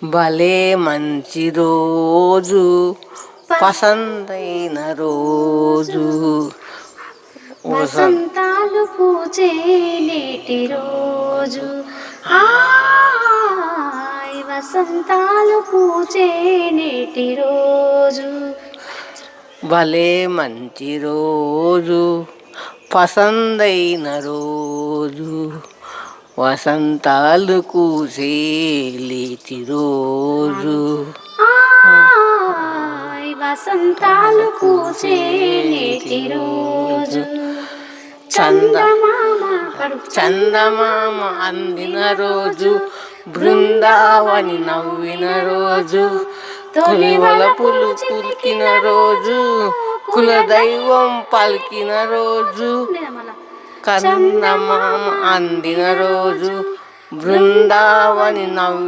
భలే మంచి రోజు, పసందైన రోజు, వసంతాలు పూచే నేటి రోజు. హాయ్ వసంతాలు పూచే నేటి రోజు. భలే మంచి రోజు, పసందైన రోజు, వసంతాలు కూసే లేటి రోజు. హాయ్ వసంతాలు పూచే నేటి రోజు. చందమామ అందిన రోజు, బృందావని నవ్విన రోజు, తొలి వలపులు కులికిన రోజు, కులదైవం పలికిన రోజు. చందమామ అందిన రోజు, బృందావని నవ్వి